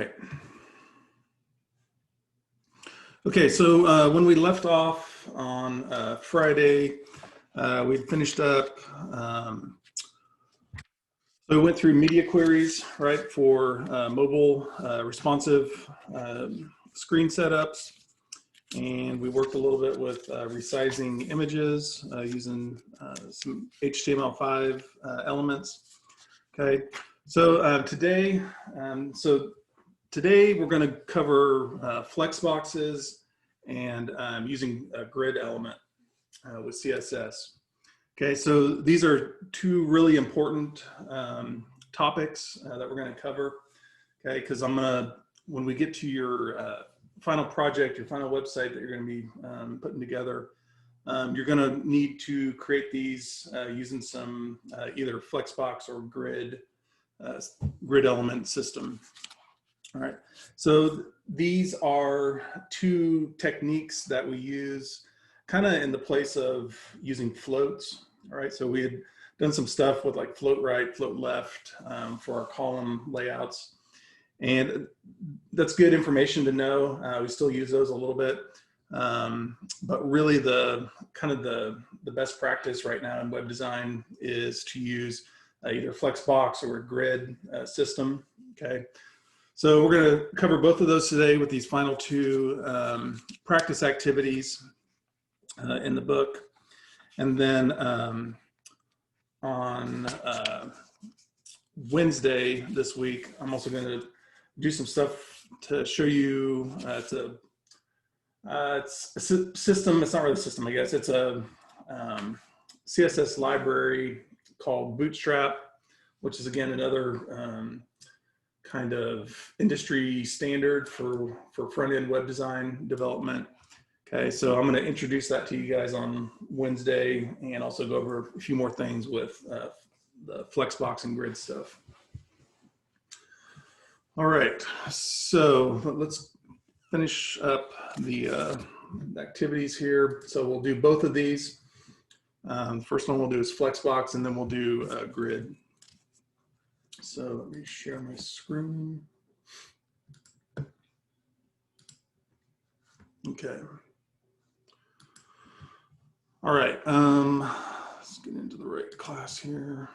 right. Okay, so when we left off on Friday, we finished up, so we went through media queries, right, for mobile responsive screen setups, and we worked a little bit with resizing images using some HTML5 elements. Okay, so today we're going to cover Flexboxes and using a grid element with CSS. Okay, so these are two really important topics that we're going to cover. Okay, because when we get to your final project, your final website that you're going to be putting together, you're going to need to create these using some either Flexbox or grid element system. All right, so these are two techniques that we use kind of in the place of using floats. All right, so we had done some stuff with like float right, float left for our column layouts. And that's good information to know. We still use those a little bit. But really the best practice right now in web design is to use either Flexbox or a grid system, okay? So we're going to cover both of those today with these final two practice activities in the book. And then on Wednesday this week, I'm also going to do some stuff to show you. It's a system. It's not really a system, I guess. It's a CSS library called Bootstrap, which is again another kind of industry standard for front-end web design development. Okay, so I'm going to introduce that to you guys on Wednesday and also go over a few more things with the Flexbox and grid stuff. All right, so let's finish up the activities here. So we'll do both of these. The first one we'll do is Flexbox, and then we'll do grid. So let me share my screen. Okay. All right, let's get into the right class here.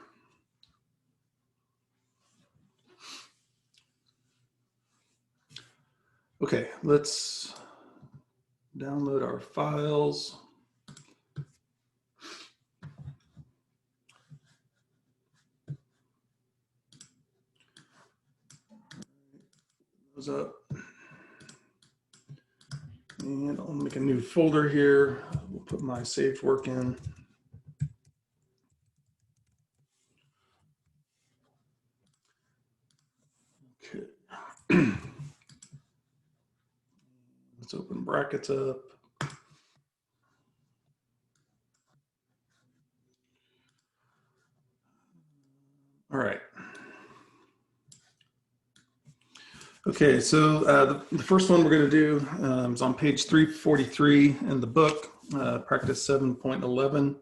Okay, let's download our files. Those up. And I'll make a new folder here. We'll put my saved work in. Okay. Let's open brackets up. All right. Okay, so the first one we're going to do is on page 343 in the book, practice 7.11.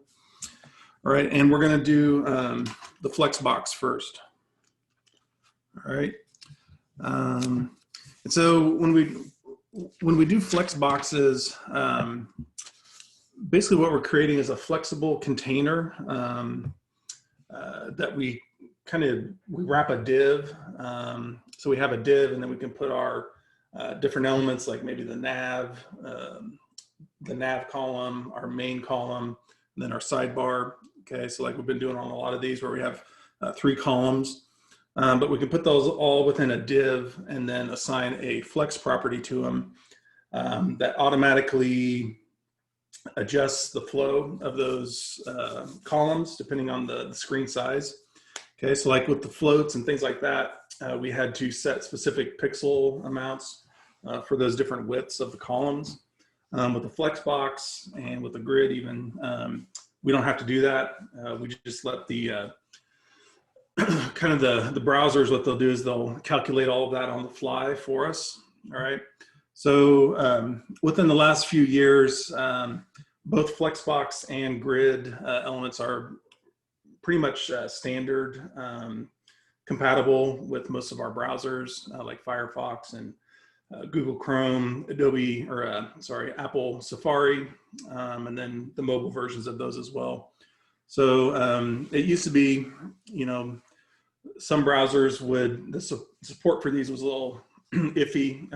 All right, and we're going to do the Flexbox first. All right, and so when we do Flexboxes, basically what we're creating is a flexible container that we wrap a div. So we have a div, and then we can put our different elements, like maybe the nav column, our main column, and then our sidebar. Okay, so like we've been doing on a lot of these where we have 3 columns, but we can put those all within a div and then assign a flex property to them that automatically adjusts the flow of those columns depending on the screen size. Okay, so like with the floats and things like that, we had to set specific pixel amounts for those different widths of the columns. With the Flexbox and with the grid even, we don't have to do that. We just let the kind of the browsers, what they'll do is they'll calculate all of that on the fly for us. All right. So within the last few years, both Flexbox and grid elements are pretty much standard compatible with most of our browsers like Firefox and Google Chrome, Adobe, or sorry, Apple Safari, and then the mobile versions of those as well. So it used to be, you know, some browsers would, the support for these was a little iffy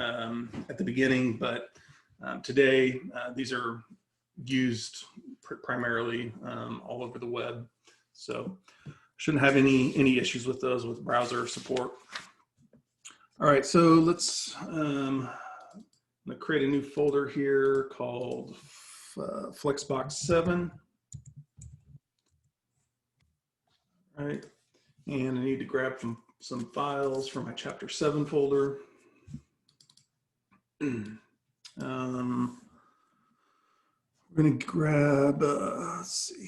at the beginning, but today these are used primarily all over the web. So shouldn't have any issues with those with browser support. All right, so let's I'm gonna create a new folder here called Flexbox 7. All right, and I need to grab some files from my Chapter 7 folder. We're gonna grab, let's see,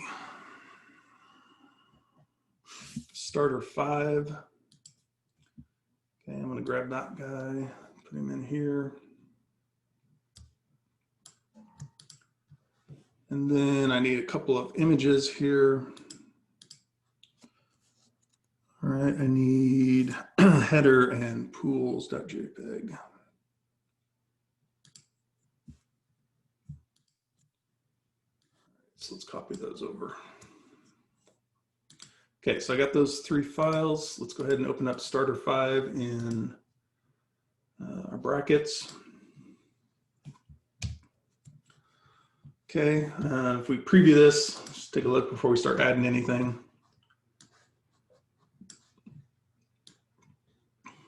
starter 5. Okay, I'm gonna grab that guy, put him in here. And then I need a couple of images here. All right, I need header and pools.jpg. So let's copy those over. Okay, so I got those 3 files. Let's go ahead and open up starter 5 in our brackets. Okay, if we preview this, just take a look before we start adding anything.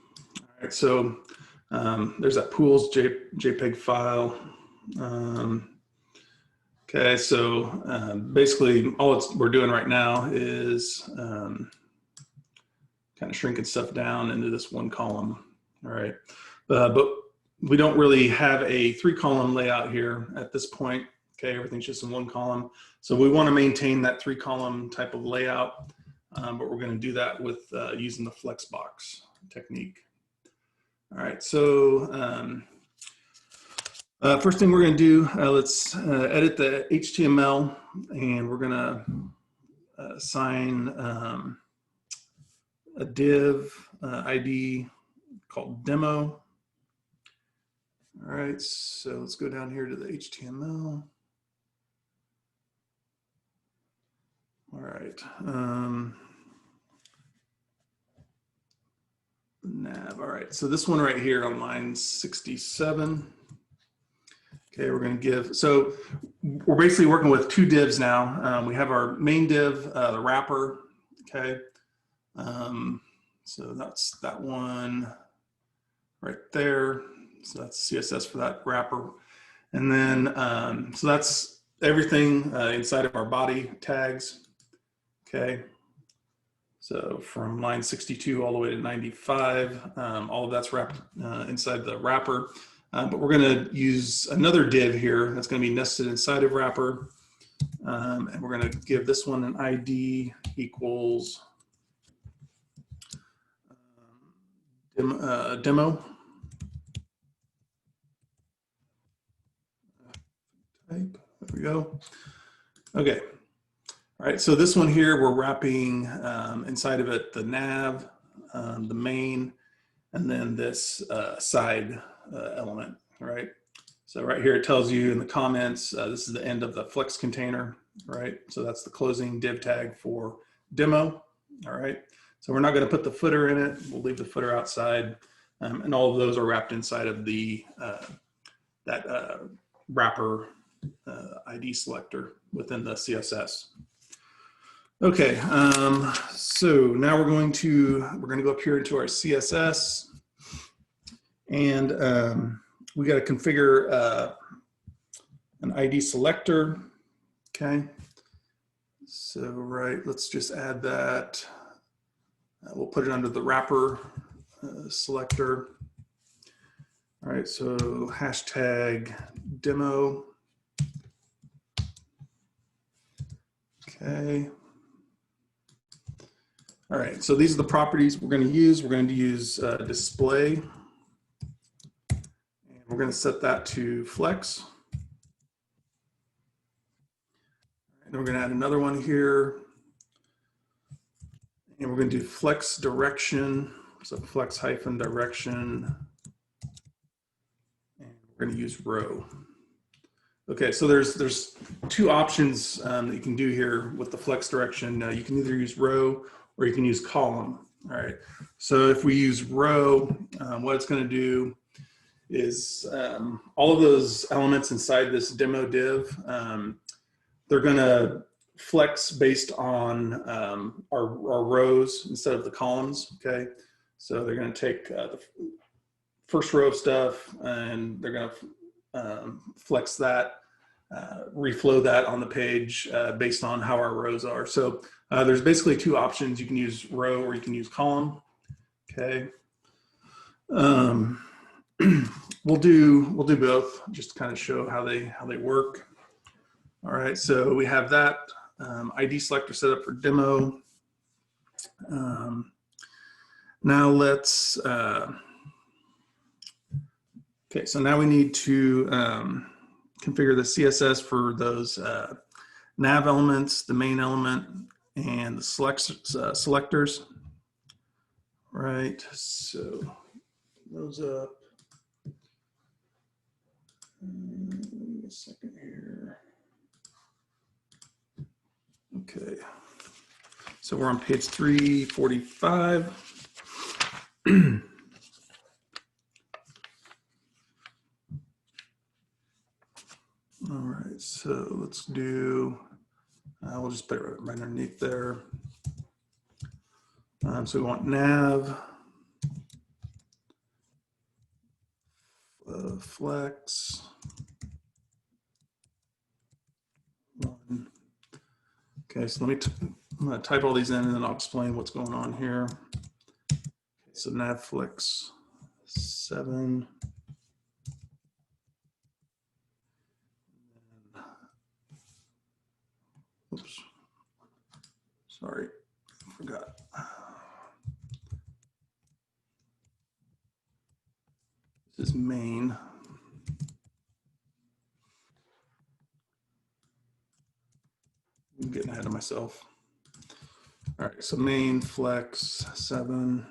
All right, so there's that pools JPEG file. Okay, so basically all we're doing right now is kind of shrinking stuff down into this 1 column. All right, but we don't really have a 3-column layout here at this point. Okay, everything's just in 1 column. So we want to maintain that 3-column type of layout, but we're going to do that with using the Flexbox technique. All right, so first thing we're going to do, let's edit the HTML, and we're going to assign a div ID called demo. All right, so let's go down here to the HTML. All right, nav. All right, so this one right here on line 67. Okay, we're going to give, so we're basically working with 2 divs now. We have our main div, the wrapper. Okay, so that's that one right there. So that's CSS for that wrapper. And then, so that's everything inside of our body tags. Okay, so from line 62 all the way to 95, all of that's wrapped inside the wrapper. But we're going to use another div here that's going to be nested inside of wrapper. And we're going to give this one an ID equals demo. Type. There we go. Okay. All right, so this one here, we're wrapping inside of it the nav, the main, and then this side element, all right? So right here it tells you in the comments, this is the end of the Flex container, right? So that's the closing div tag for demo, all right? So we're not gonna put the footer in it, we'll leave the footer outside, and all of those are wrapped inside of the that wrapper ID selector within the CSS. Okay, so now we're going to go up here into our CSS, and we got to configure an ID selector. Okay, so right, let's just add that. We'll put it under the wrapper selector. All right, so hashtag demo. Okay. All right, so these are the properties we're going to use. We're going to use display, and we're going to set that to flex. And we're going to add another one here, And we're going to do flex direction. So flex hyphen direction. And we're going to use row. Okay, so there's two options that you can do here with the flex direction. You can either use row or you can use column. All right, so if we use row, what it's going to do is all of those elements inside this demo div, they're going to flex based on our rows instead of the columns. Okay, so they're going to take the first row of stuff and they're going to flex that, reflow that on the page based on how our rows are. So there's basically two options. You can use row or you can use column. Okay. We'll do both just to kind of show how they work. All right, so we have that ID selector set up for demo. Now let's okay, so now we need to configure the CSS for those nav elements, the main element, and the selectors. Right, so those up. Give me a second here. Okay, so we're on page 345. All right, so let's do, we'll just put it right underneath there. So we want nav, flex, one. Okay, so I'm gonna type all these in and then I'll explain what's going on here. Okay, so Nav Flex 7. Oops, sorry, I forgot. This is main. I'm getting ahead of myself. All right, so main flex 7.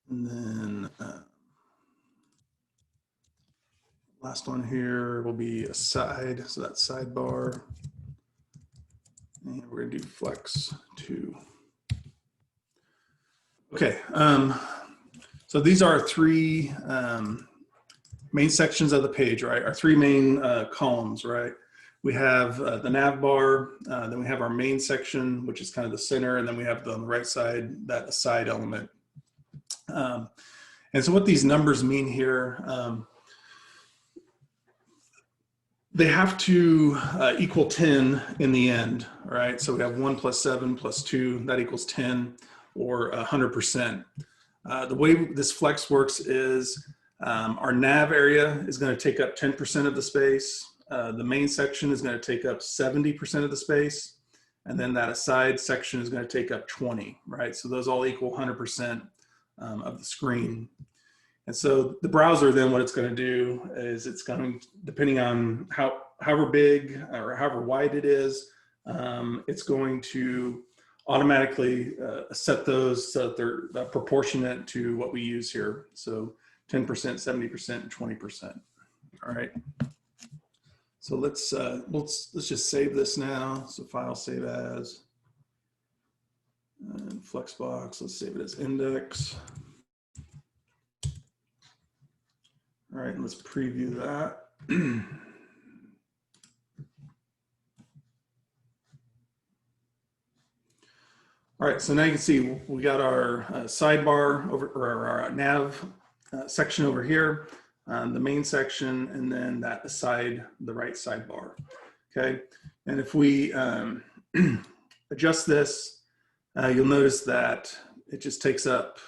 And then last one here will be a side, so that's sidebar. And we're gonna do flex 2. Okay, so these are three main sections of the page, right? Our three main columns, right? We have the nav bar, then we have our main section, which is kind of the center, and then we have on the right side, that aside element. And so what these numbers mean here, they have to equal 10 in the end, right? So we have 1 plus 7 plus 2, that equals 10, or 100%. The way this flex works is our nav area is going to take up 10% of the space. The main section is going to take up 70% of the space. And then that aside section is going to take up 20, right? So those all equal 100% of the screen. And so the browser then what it's going to do is it's going to, depending on however big or however wide it is, it's going to automatically set those so that they're proportionate to what we use here. So 10%, 70%, and 20%. All right. So let's just save this now. So file save as, and Flexbox, let's save it as index. All right, let's preview that. All right, so now you can see we got our sidebar over, or our nav section over here, the main section, and then that aside, the right sidebar. Okay, and if we adjust this, you'll notice that it just takes up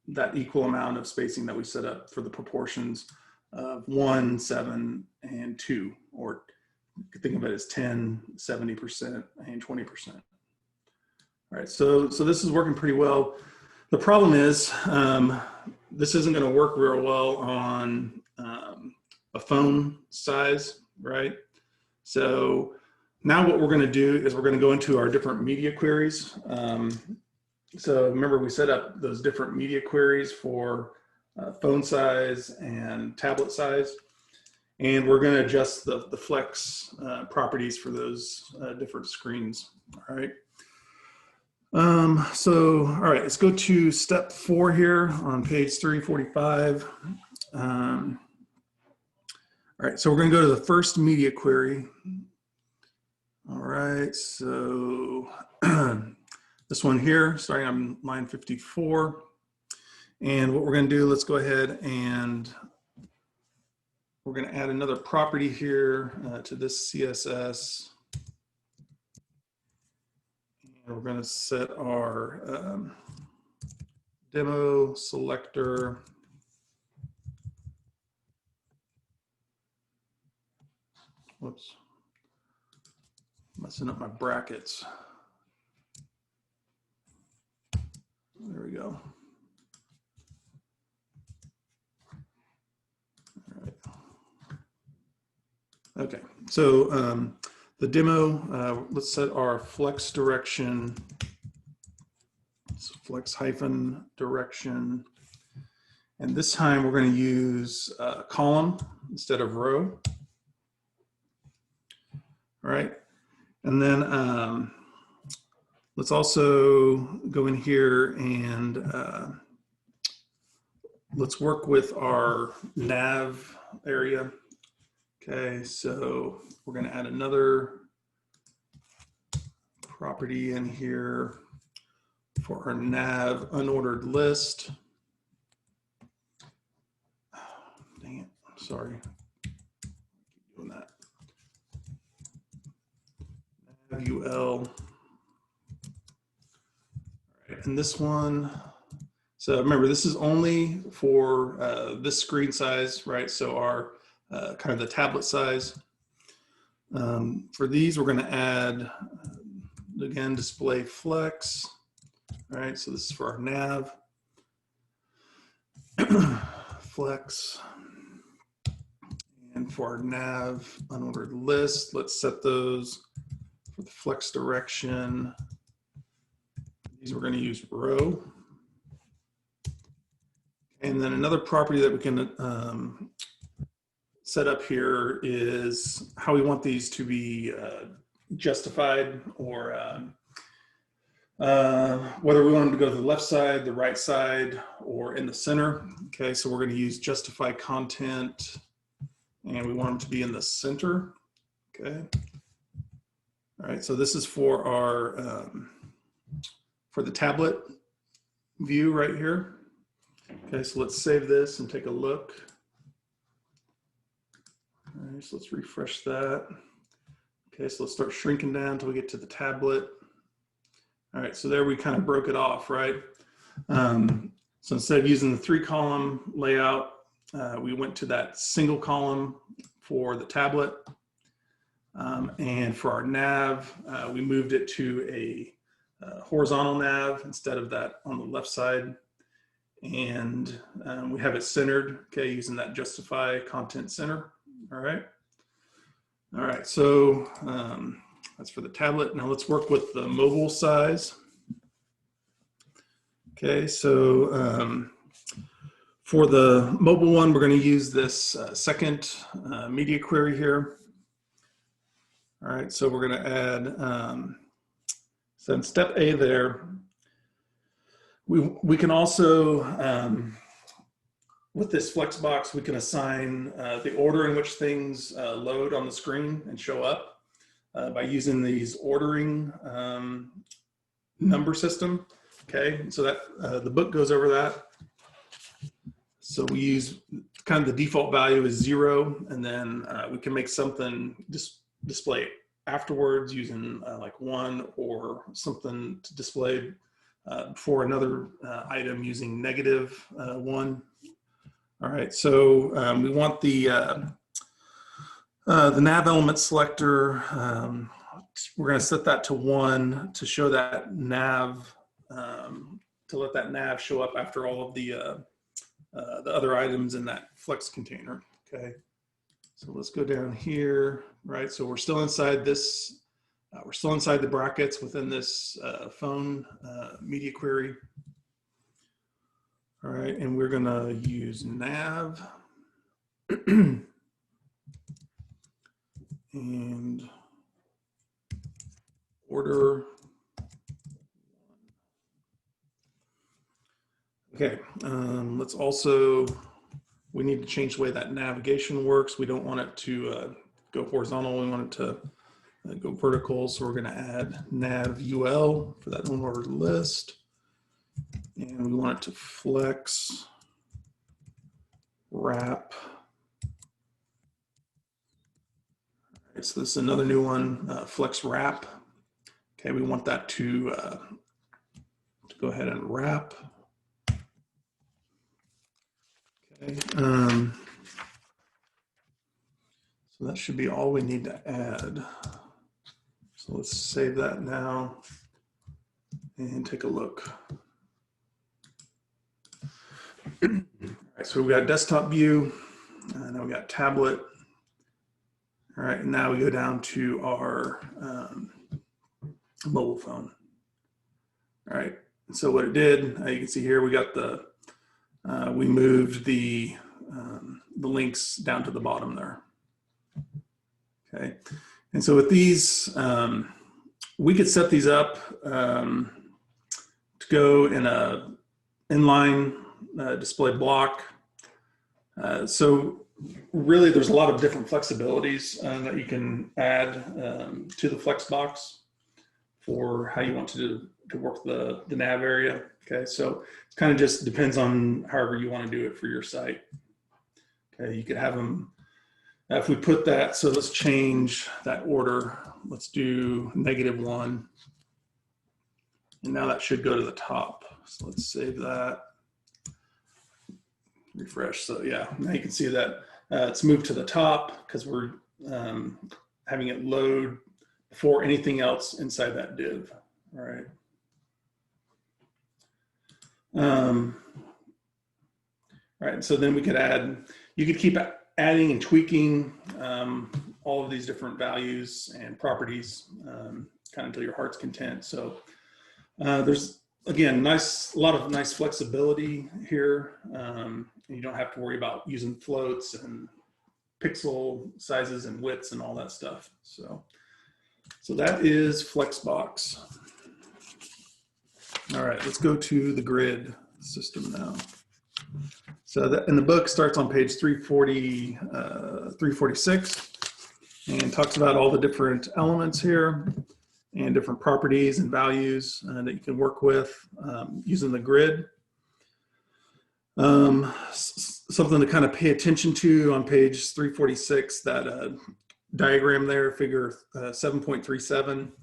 that equal amount of spacing that we set up for the proportions of 1, 7, and 2, or you could think of it as 10, 70%, and 20%. All right, so this is working pretty well. The problem is this isn't going to work real well on a phone size, right? So Now what we're going to do is we're going to go into our different media queries. So remember we set up those different media queries for phone size and tablet size. And we're going to adjust the Flex properties for those different screens. All right. All right, let's go to step 4 here on page 345. All right, so we're going to go to the first media query. All right, so this one here, starting on line 54. And what we're going to do, let's go ahead and we're going to add another property here to this CSS. And we're going to set our demo selector. Whoops, messing up my brackets. There we go. All right. Okay, so the demo, let's set our flex direction, so flex hyphen direction. And this time we're going to use column instead of row. All right, and then let's also go in here and let's work with our nav area. Okay, so we're going to add another property in here for our nav unordered list. Oh, dang it, I'm sorry. Keep doing that. Nav UL. All right, and this one, so remember, this is only for this screen size, right? So our kind of the tablet size. For these, we're going to add, again, display flex. All right, so this is for our nav. Flex. And for our nav unordered list, let's set those for the flex direction. These we're going to use row. And then another property that we can set up here is how we want these to be justified, or whether we want them to go to the left side, the right side, or in the center. Okay, so we're going to use justify content, and we want them to be in the center. Okay. All right, so this is for our for the tablet view right here. Okay, so let's save this and take a look. All right, so let's refresh that. Okay, so let's start shrinking down until we get to the tablet. All right, so there we kind of broke it off, right? So instead of using the 3-column layout, we went to that single column for the tablet. And for our nav, we moved it to a horizontal nav instead of that on the left side. And we have it centered, okay, using that justify content center. All right. All right, so that's for the tablet. Now let's work with the mobile size. Okay, so for the mobile one, we're going to use this second media query here. All right, so we're going to add, so in step A there, we can also, with this Flexbox, we can assign the order in which things load on the screen and show up by using these ordering number system. Okay, so that the book goes over that. So we use kind of the default value is 0, and then we can make something display afterwards using like 1 or something to display for another item using -1. All right, so we want the Nav Element Selector. We're going to set that to 1 to show that nav, to let that nav show up after all of the other items in that Flex container. Okay, so let's go down here. Right, so we're still inside this We're still inside the brackets within this phone media query. All right, and we're gonna use nav and order. Okay, let's also, we need to change the way that navigation works. We don't want it to go horizontal, we want it to go vertical. So we're gonna add nav UL for that unordered list. And we want it to flex wrap. All right, so this is another new one, flex wrap. Okay, we want that to go ahead and wrap. Okay, so that should be all we need to add. So let's save that now and take a look. All right, so we've got desktop view, now we got tablet. All right, and now we go down to our mobile phone. All right, and so what it did, you can see here, we got the, we moved the links down to the bottom there. Okay, and so with these, we could set these up to go in a inline display block. So really there's a lot of different flexibilities that you can add to the Flexbox for how you want to work the nav area. Okay, so it kind of just depends on however you want to do it for your site. Okay, you could have them, if we put that, so let's change that order. Let's do -1. And now that should go to the top. So let's save that. Refresh. So yeah, now you can see that it's moved to the top because we're having it load before anything else inside that div. All right. All right, so then we could add, you could keep adding and tweaking all of these different values and properties kind of until your heart's content. So there's, again, a lot of nice flexibility here. You don't have to worry about using floats and pixel sizes and widths and all that stuff. So that is Flexbox. All right, let's go to the grid system now. So that in the book starts on page 346 and talks about all the different elements here and different properties and values that you can work with using the grid. Something to kind of pay attention to on page 346, that diagram there, figure 7.37,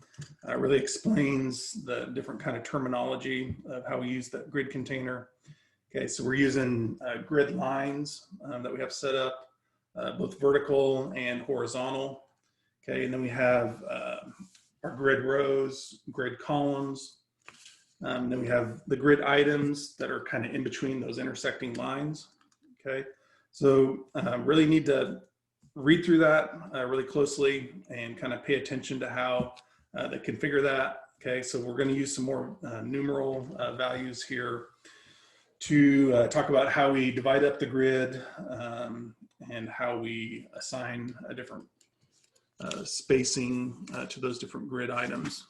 really explains the different kind of terminology of how we use that grid container. Okay, so we're using grid lines that we have set up, both vertical and horizontal. Okay, and then we have our grid rows, grid columns. Then we have the grid items that are kind of in between those intersecting lines. Okay, so really need to read through that really closely and kind of pay attention to how they configure that. Okay, so we're going to use some more numeral values here to talk about how we divide up the grid and how we assign a different spacing to those different grid items.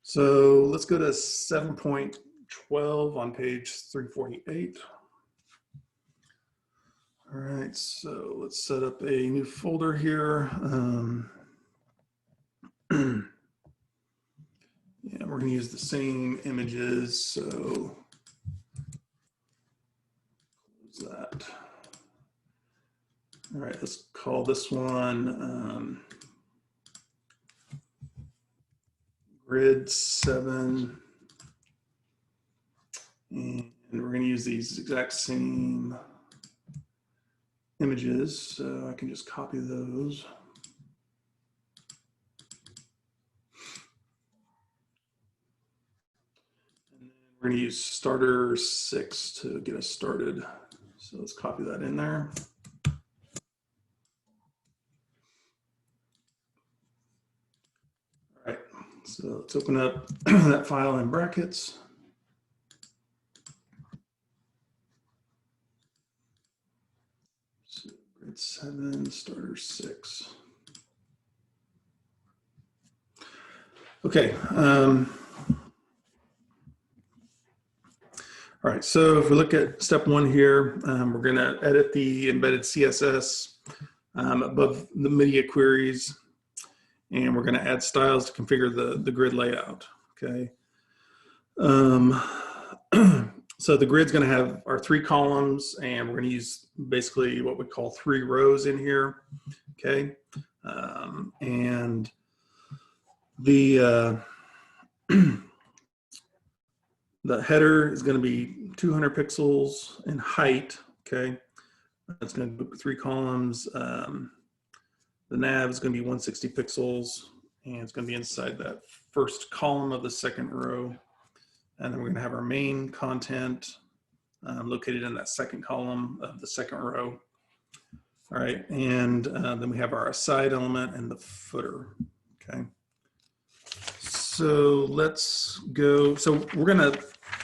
So let's go to 7.12 on page 348. All right, so let's set up a new folder here. Yeah, we're going to use the same images, so close that. All right, let's call this one grid 7, and we're going to use these exact same images, so I can just copy those. And then we're going to use starter 6 to get us started. So let's copy that in there. All So let's open up that file in brackets. So grid 7, starter 6. Okay. All right, so if we look at step 1 here, we're going to edit the embedded CSS above the media queries, and we're going to add styles to configure the grid layout. Okay. So the grid's going to have our 3 columns, and we're going to use basically what we call 3 rows in here. Okay, and the the header is going to be 200 pixels in height. Okay, that's going to be 3 columns. The nav is going to be 160 pixels, and it's going to be inside that first column of the second row. And then we're going to have our main content located in that second column of the second row. All right, and then we have our aside element and the footer. Okay. So let's go. So we're going to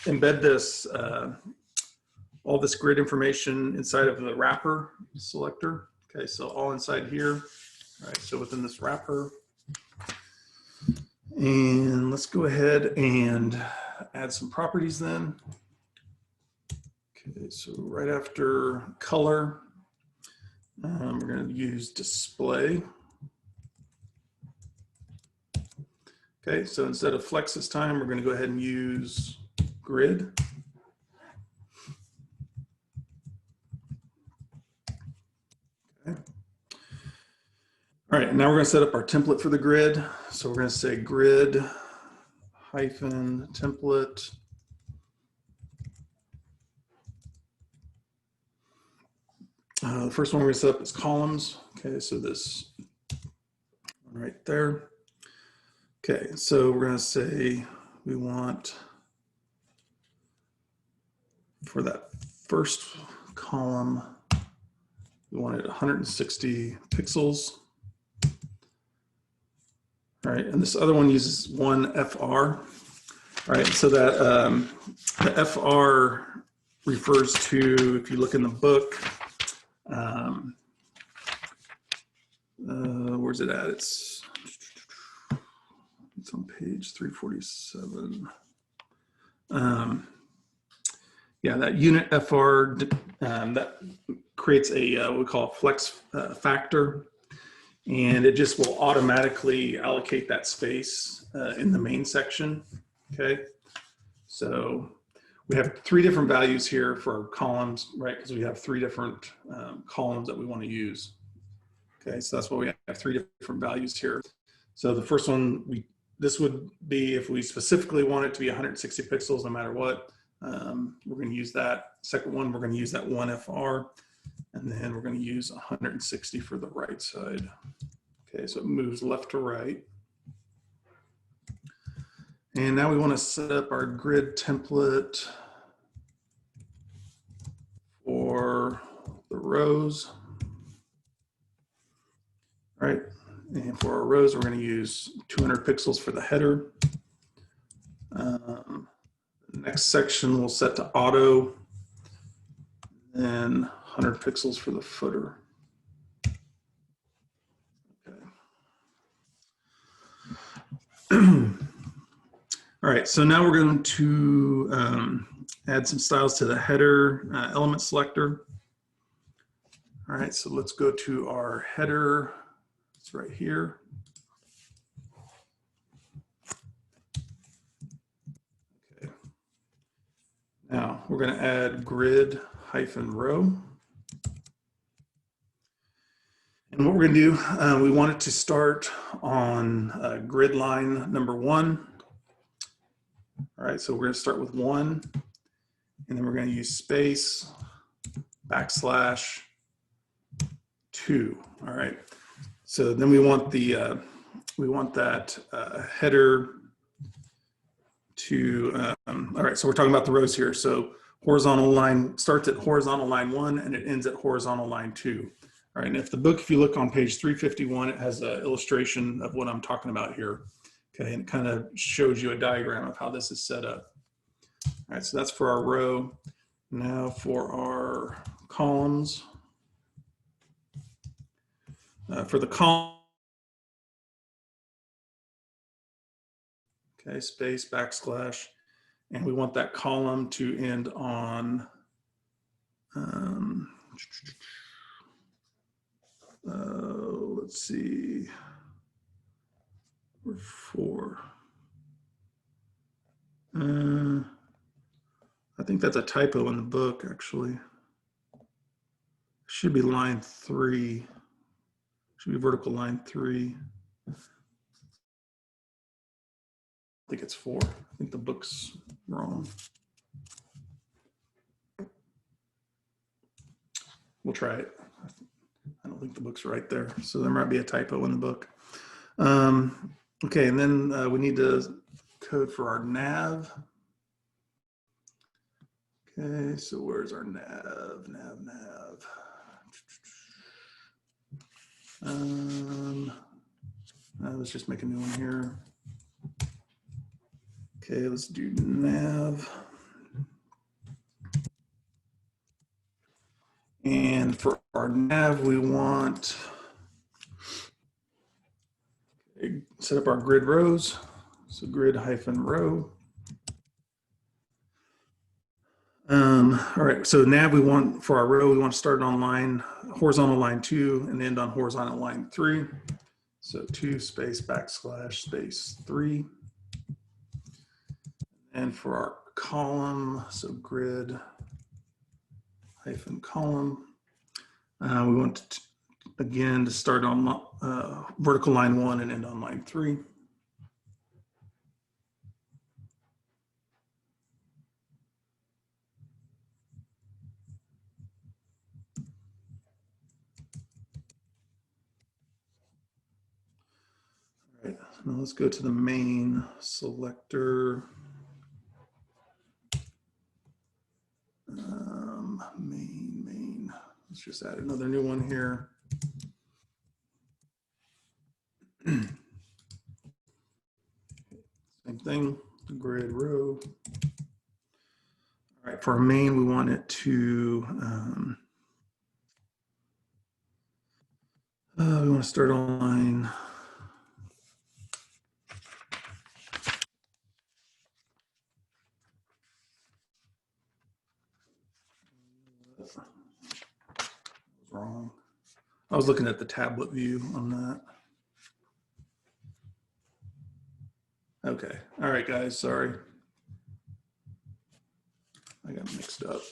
embed this, all this grid information inside of the wrapper selector. Okay, so all inside here. All right, so within this wrapper. And let's go ahead and add some properties then. Okay, so right after color, we're going to use display. Okay, so instead of flex this time, we're going to go ahead and use grid. Okay. All right, now we're going to set up our template for the grid. So we're going to say grid hyphen template. The first one we're going to set up is columns. Okay, so this one right there. Okay, so we're going to say we want, for that first column, we wanted 160 pixels. All right, and this other one uses 1 FR. All right, so that the FR refers to, if you look in the book, where's it at? It's on page 347. Yeah, that unit FR that creates a what we call a flex factor, and it just will automatically allocate that space in the main section. Okay, so we have 3 different values here for our columns, right? Because we have 3 different columns that we want to use. Okay, so that's why we have 3 different values here. So the first one, this would be if we specifically want it to be 160 pixels no matter what. We're going to use that. Second one, we're going to use that 1 FR, and then we're going to use 160 for the right side. Okay, so it moves left to right. And now we want to set up our grid template for the rows. All right, and for our rows, we're going to use 200 pixels for the header. The next section we'll set to auto, and 100 pixels for the footer. Okay. All right, so now we're going to add some styles to the header element selector. All right, so let's go to our header. It's right here. Okay. Now we're going to add grid hyphen row. And what we're going to do, we want it to start on grid line number 1. All right, so we're going to start with 1, and then we're going to use space backslash 2. All right, so then we want the that header to. All right, so we're talking about the rows here. So horizontal line starts at horizontal line 1 and it ends at horizontal line 2. All right, and if you look on page 351, it has an illustration of what I'm talking about here. Okay, and it kind of shows you a diagram of how this is set up. All right, so that's for our row. Now for our columns. For the column, okay, space, backslash, and we want that column to end on let's see, we're 4. I think that's a typo in the book, actually. It should be line 3. Should be vertical line 3. I think it's 4. I think the book's wrong. We'll try it. I don't think the book's right there. So there might be a typo in the book. Okay, and then we need to code for our nav. Okay, so where's our nav? Let's just make a new one here. Okay, let's do nav. And for our nav, we want set up our grid rows. So grid hyphen row. All right, so nav we want for our row, we want to start on line, horizontal line 2 and end on horizontal line 3. So 2 space backslash space 3. And for our column, so grid hyphen column, we want to, again, to start on vertical line 1 and end on line 3. All right, now let's go to the main selector. Main. Let's just add another new one here. Same thing, the grid row. All right, for our main, we want it to, we want to start on line. Wrong. I was looking at the tablet view on that. Okay, all right, guys, sorry. I got mixed up.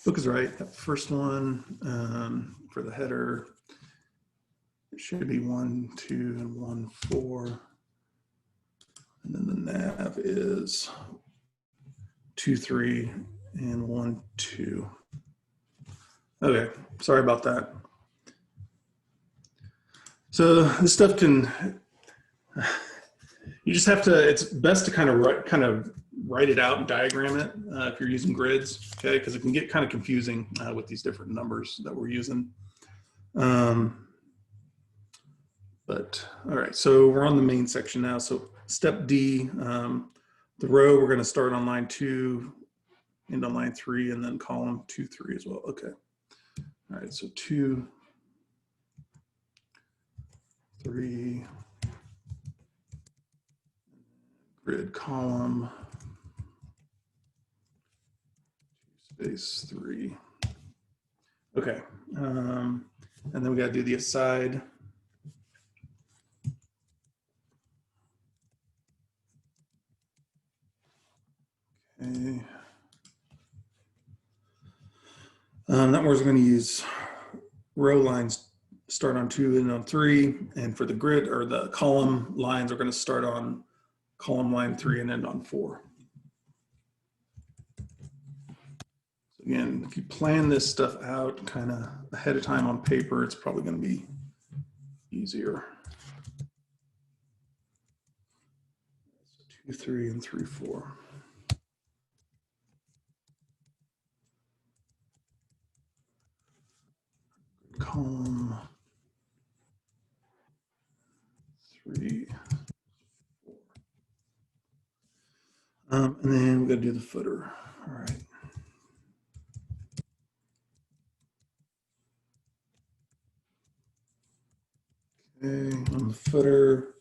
Book is right. That first one for the header, it should be 1, 2, and 1, 4. And then the nav is 2, 3, and 1, 2. Okay, sorry about that. So this stuff can, you just have to, it's best to kind of write it out and diagram it if you're using grids, okay? Because it can get kind of confusing with these different numbers that we're using. But all right, so we're on the main section now. So step D, the row, we're gonna start on line 2, end on line 3, and then column 2, 3 as well, okay. All right, so 2, 3, grid column, space 3. Okay, and then we got to do the aside. Okay. That we're going to use row lines start on 2 and on 3, and for the grid or the column lines are going to start on column line 3 and end on 4. So again, if you plan this stuff out kind of ahead of time on paper, it's probably going to be easier. 2, 3, and 3, 4. Column 3, 4. And then we got to do the footer. All right. Okay, on the footer,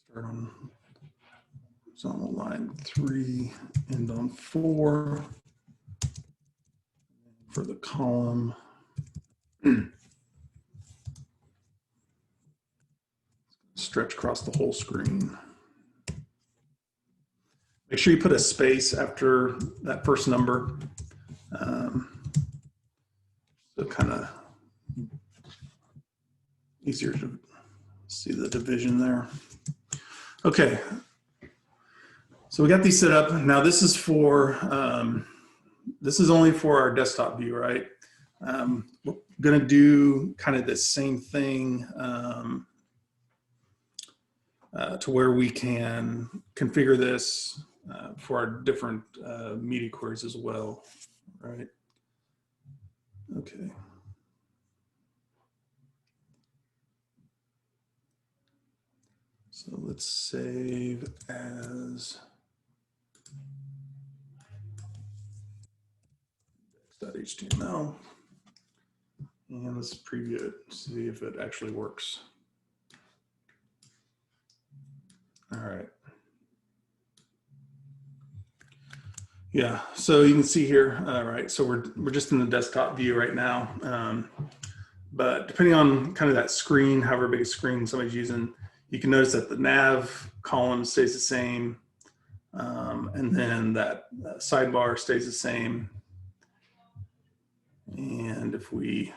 start on line 3, end on 4. For the column, stretch across the whole screen. Make sure you put a space after that first number. So kind of easier to see the division there. Okay, so we got these set up. Now this is for, this is only for our desktop view, right? We're gonna do kind of the same thing to where we can configure this for our different media queries as well, right? Okay. So let's save as index.html, and let's preview it, see if it actually works. All right. Yeah, so you can see here, all right, so we're just in the desktop view right now. But depending on kind of that screen, however big a screen somebody's using, you can notice that the nav column stays the same. And then that sidebar stays the same. And if we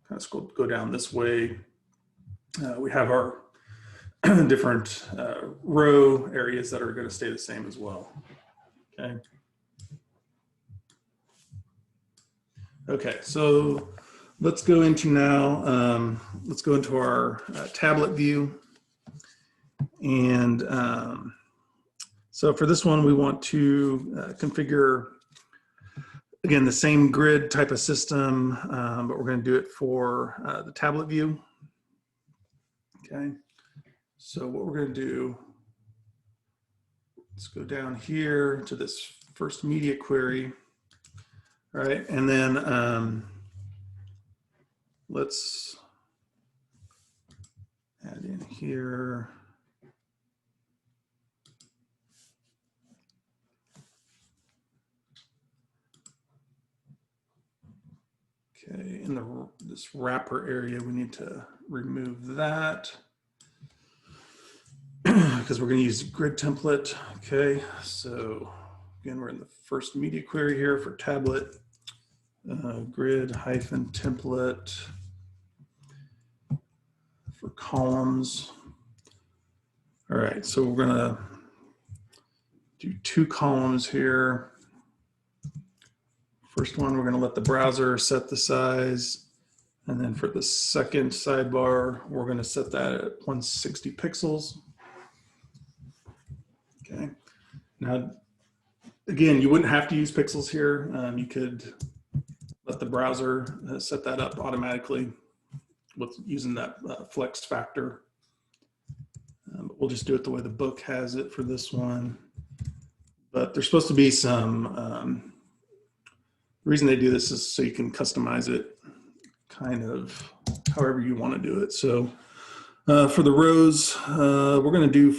kind of go down this way, we have our different row areas that are going to stay the same as well. Okay. Okay, so let's go into now, let's go into our tablet view. And so for this one, we want to configure, again, the same grid type of system, but we're going to do it for the tablet view. Okay, so what we're going to do, let's go down here to this first media query, right? And then let's add in here. Okay, in this wrapper area, we need to remove that because we're going to use grid template. Okay, so again, we're in the first media query here for tablet, grid hyphen template for columns. All right, so we're going to do 2 columns here. First one, we're going to let the browser set the size. And then for the second sidebar, we're going to set that at 160 pixels. Okay. Now, again, you wouldn't have to use pixels here. You could let the browser set that up automatically with using that flex factor. But we'll just do it the way the book has it for this one. But there's supposed to be some, the reason they do this is so you can customize it kind of however you want to do it. So for the rows, we're going to do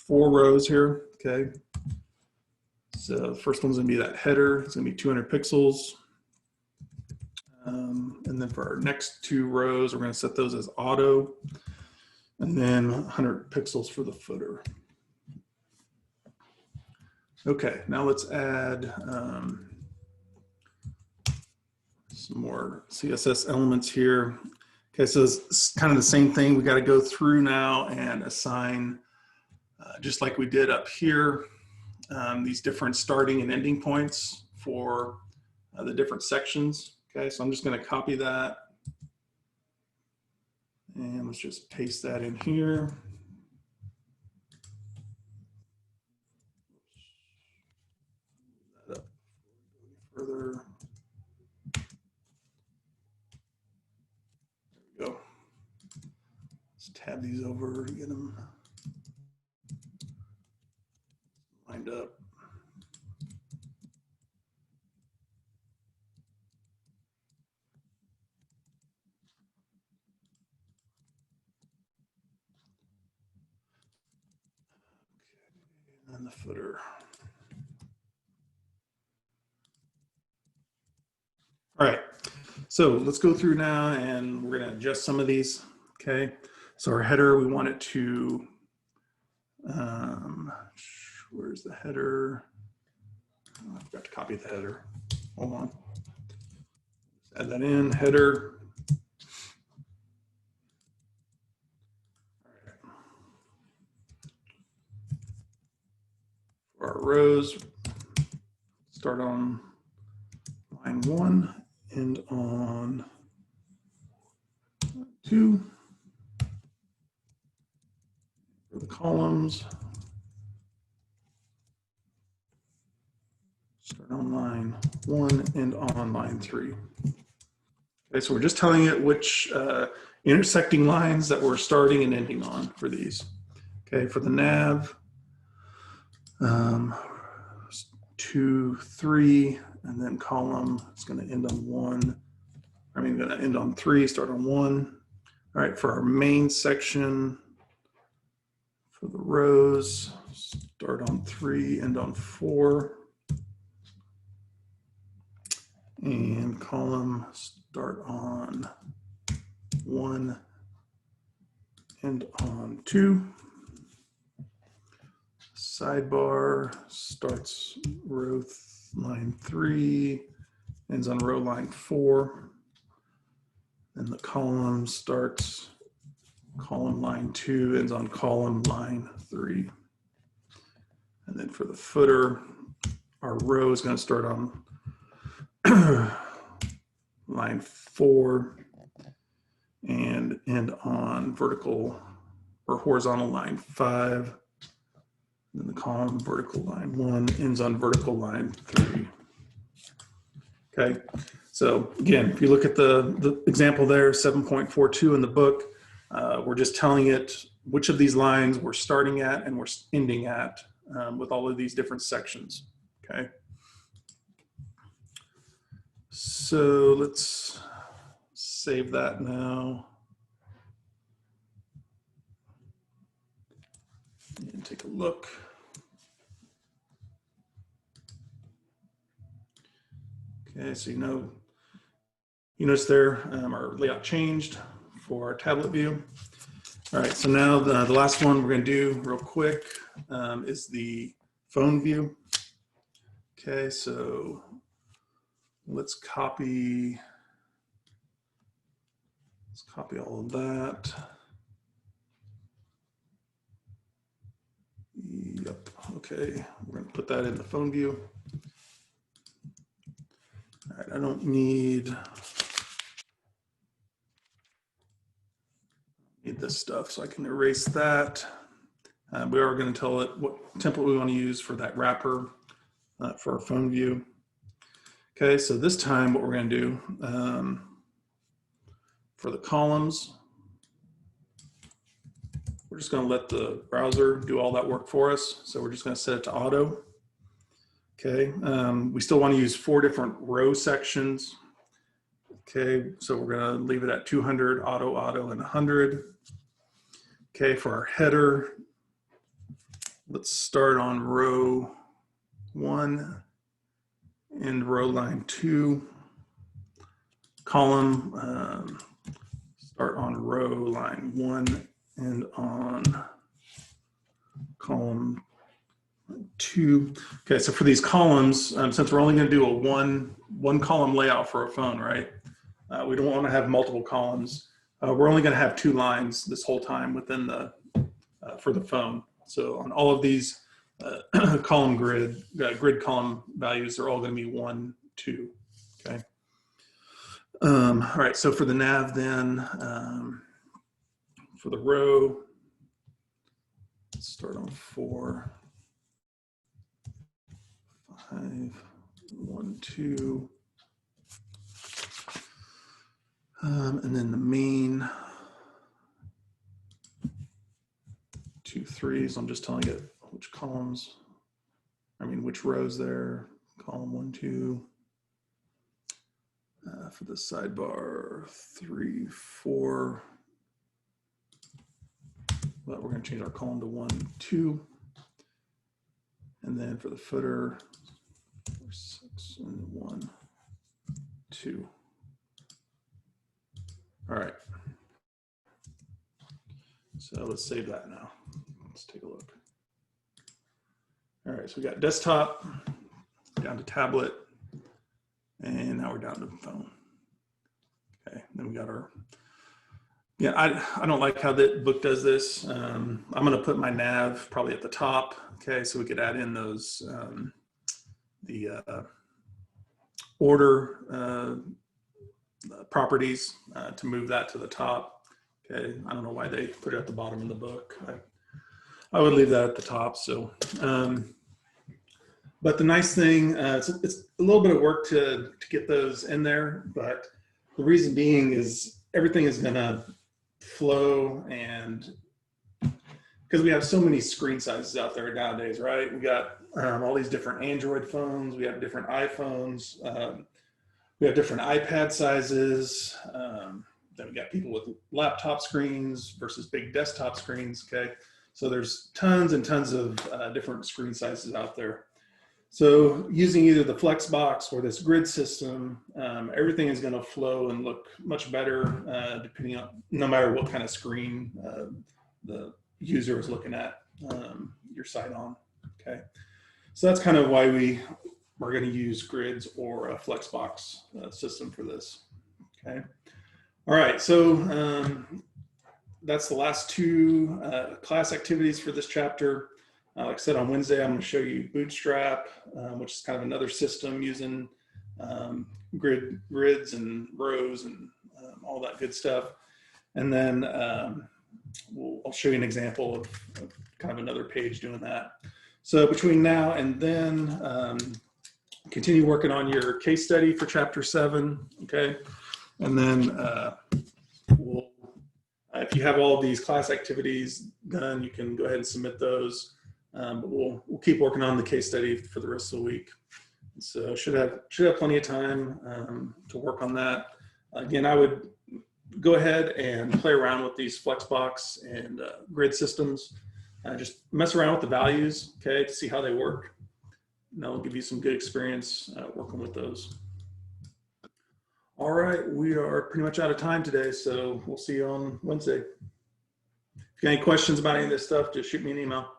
4 rows here. Okay. So the first one's going to be that header. It's going to be 200 pixels. And then for our next 2 rows, we're going to set those as auto. And then 100 pixels for the footer. Okay, now let's add some more CSS elements here. Okay, so it's kind of the same thing. We got to go through now and assign, just like we did up here, these different starting and ending points for the different sections. Okay, so I'm just going to copy that. And let's just paste that in here. That up further. There we go. Let's tab these over to get them and the footer. All right, so let's go through now and we're gonna adjust some of these, okay? So our header, we want it to, where's the header? Oh, I forgot to copy the header, hold on. Let's add that in, header. For our rows, start on line 1, end on 2. For the columns, start on line 1, end on line 3. Okay, so we're just telling it which intersecting lines that we're starting and ending on for these. Okay, for the nav, 2, 3, and then column, it's going to end on 1. I mean, going to end on 3, start on 1. All right, for our main section, for the rows, start on 3, end on 4. And column, start on 1, end on 2. Sidebar starts row line 3, ends on row line 4. And the column starts column line 2, ends on column line 3. And then for the footer, our row is going to start on line 4 and end on vertical or horizontal line 5. And then the column vertical line 1 ends on vertical line 3. Okay, so again, if you look at the example there, 7.42 in the book, we're just telling it which of these lines we're starting at and we're ending at with all of these different sections. Okay. So let's save that now. And take a look. Okay, so you notice there our layout changed for our tablet view. All right, so now the last one we're going to do real quick is the phone view. Okay, so let's copy all of that. Yep, okay, we're going to put that in the phone view. All right, I don't need this stuff, so I can erase that. We are going to tell it what template we want to use for that wrapper for our phone view. Okay, so this time what we're going to do for the columns, we're just going to let the browser do all that work for us. So we're just going to set it to auto. Okay, we still want to use 4 different row sections. Okay, so we're going to leave it at 200, auto, auto, and 100. Okay, for our header, let's start on row 1, end row line 2. Column, start on row line 1, end on column 2. Okay, so for these columns, since we're only going to do a one column layout for a phone, right? We don't want to have multiple columns. We're only going to have 2 lines this whole time within the for the phone. So on all of these column grid column values, they're all going to be 1, 2. Okay. All right. So for the nav, then for the row, let's start on 4, 5, 1, 2. And then the main 2, 3. So I'm just telling it which columns, which rows there, column 1, 2. For the sidebar 3, 4. But we're going to change our column to 1, 2. And then for the footer, 4, 6, and 1, 2. All right. So let's save that now. Let's take a look. All right, so we got desktop, down to tablet, and now we're down to phone. Okay, then we got our, yeah, I don't like how the book does this. I'm gonna put my nav probably at the top, okay, so we could add in those, the order properties to move that to the top. Okay, I don't know why they put it at the bottom of the book. I would leave that at the top. So, but the nice thing, it's a little bit of work to get those in there, but the reason being is everything is gonna flow, and because we have so many screen sizes out there nowadays, right? We got all these different Android phones, we have different iPhones, we have different iPad sizes, then we got people with laptop screens versus big desktop screens, okay? So there's tons and tons of different screen sizes out there. So using either the Flexbox or this grid system, everything is gonna flow and look much better depending on, no matter what kind of screen the user is looking at your site on, okay? So that's kind of why we're gonna use grids or a Flexbox system for this, okay? All right, so that's the last 2 class activities for this chapter. Like I said, on Wednesday, I'm going to show you Bootstrap, which is kind of another system using grids and rows and all that good stuff. And then I'll show you an example of kind of another page doing that. So between now and then, continue working on your case study for chapter 7, okay? And then if you have all of these class activities done, you can go ahead and submit those. But we'll keep working on the case study for the rest of the week. So should have plenty of time to work on that. Again, I would go ahead and play around with these Flexbox and grid systems. Just mess around with the values, okay, to see how they work. And that'll give you some good experience working with those. All right, we are pretty much out of time today, so we'll see you on Wednesday. If you got any questions about any of this stuff, just shoot me an email.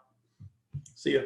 See ya.